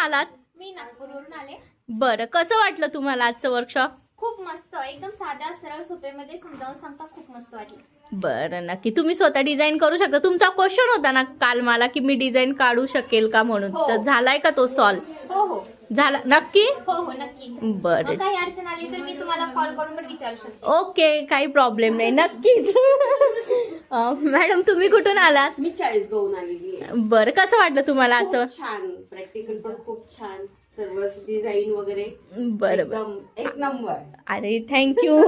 आलात? मी नागपूरवरून आले. बरं, कसं वाटलं तुम्हाला आजचं वर्कशॉप? खूप मस्त, एकदम साध्या सरळ सोप्यामध्ये समजावून सांगता, खूप मस्त वाटलं. बरं, नक्की तुम्ही स्वतः डिझाईन करू शकता. तुमचा क्वेश्चन होता ना काल मला की मी डिझाईन काढू शकेल का म्हणून, हो. तर झालाय का तो सॉल्व? हो हो झाला नक्की? हो हो नक्की. बरं, मग काही अडचण आली तर मी तुम्हाला कॉल करून पण विचारू शकते. ओके, काही प्रॉब्लेम नाही, नक्कीच. मॅडम तुम्ही कुठून आलात? मी 40 गावून आलेली आहे. बरं, कसं वाटलं तुम्हाला आजचं? खूप छान, प्रॅक्टिकल पण खूप छान, सर्व डिझाईन वगैरे बरं एकदम एक नंबर. अरे थँक्यू.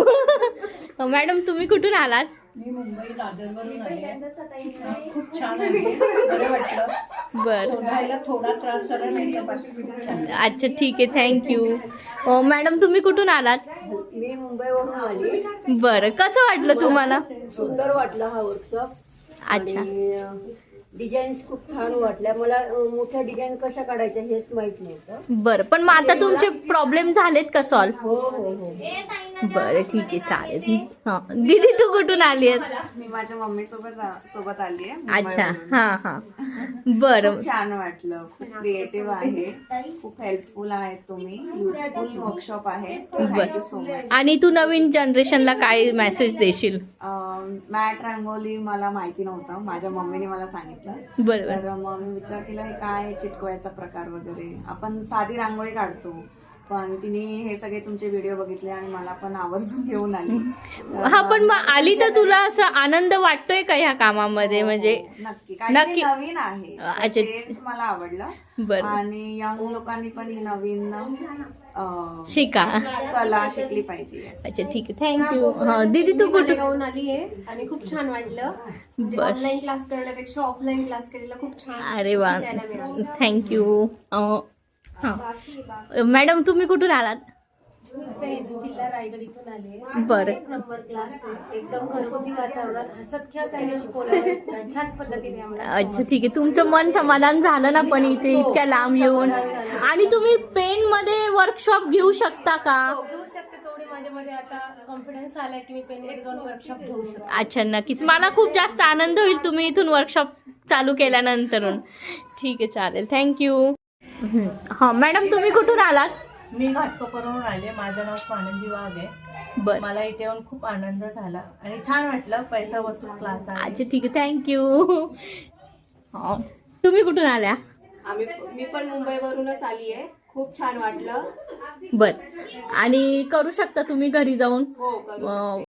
मॅडम तुम्ही कुठून आलात? मी मुंबई दादरवरून आले. खूप छान आहे, बरं वाटलं. बरं, शोधायला थोडा त्रास झाला, नाही तर बाकी खूप छान. अच्छा ठीक आहे, थँक्यू. मॅडम तुम्ही कुठून आलात? मी मुंबईवरून आली. बरं, कसं वाटलं तुम्हाला? सुंदर वाटला हा वर्कशॉप. अच्छा, आणि डिझाईन्स खूप छान वाटल्या मला. मोठ्या डिझाईन कशा काढायच्या हेच माहित नव्हतं. बरं, पण मग आता तुमचे प्रॉब्लेम झालेत का सॉल्व? हो हो हो. बरं ठीक आहे, चालेल. हा, दीदी तू कुठून आली आहेस? मी माझ्या मम्मी सोबत आली आहे. अच्छा, हा हा, बरं. खूप छान वाटलं, खूप क्रिएटिव्ह आहे, खूप हेल्पफुल आहे तुम्ही, युजफुल वर्कशॉप आहे. Thank you so much. आणि तू नवीन जनरेशनला काय मेसेज देशील? मॅट रांगोली मला माहिती नव्हतं, माझ्या मम्मीने मला सांगितलं. बरोबर. तर मग मी विचार केला हे काय चिटकवायचा प्रकार वगैरे. आपण साधी रांगोळी काढतो, पण तिने हे सगळे तुमचे व्हिडिओ बघितले आणि मला पण आवर्जून घेऊन आली. तर हा, पण मग आली तर तुला असं आनंद वाटतोय का ह्या कामामध्ये? म्हणजे नक्की काहीतरी नवीन आहे, अच्छा. ते मला आवडलं. बरं, आणि यंग लोकांनी पण ही नवीन शिका. कला शिकली पाहिजे. अच्छा ठीक आहे, थँक्यू. हा, दीदी तू कुठून? गावून आली आहे आणि खूप छान वाटलं. बरं. ऑनलाईन क्लास करण्यापेक्षा ऑफलाईन क्लास केलेला खूप छान अरे वा, शिकायला मिळालं. थँक्यू. हा, मॅडम तुम्ही कुठून आलात? जिल्हा रायगड इथून आले. बरं. एक नंबर क्लास आहे, एकदम घरगुती वातावरणात हसत खेळत त्यांनी शिकवलं. खूप छान पद्धतीने आम्हाला अच्छा ठीक आहे, तुमचं मन समाधान झालं ना पण इथे इतक्या लांब येऊन? आणि तुम्ही पेन मध्ये वर्कशॉप घेऊ शकता का? घेऊ शकते. तेवढे माझ्यामध्ये आता कॉन्फिडन्स आलाय की मी पेनमध्ये जाऊन वर्कशॉप घेऊ शकते. अच्छा, नक्कीच. मला खूप जास्त आनंद होईल तुम्ही इथून वर्कशॉप चालू केल्यानंतरून. ठीक आहे, चालेल, थँक्यू. हा, मॅडम तुम्ही कुठून आलात? मी घाटकोपरवरून आले. माझं नाव स्वानंदी वाघ आहे. बरं, मला इथे येऊन खूप आनंद झाला आणि छान वाटलं. पैसा वसूल क्लास आहे. अच्छा ठीक आहे, थँक्यू. तुम्ही कुठून आल्या? मी पण मुंबईवरूनच आली आहे. खूप छान वाटलं. बरं, आणि करू शकता तुम्ही घरी जाऊन? हो, करू शकते.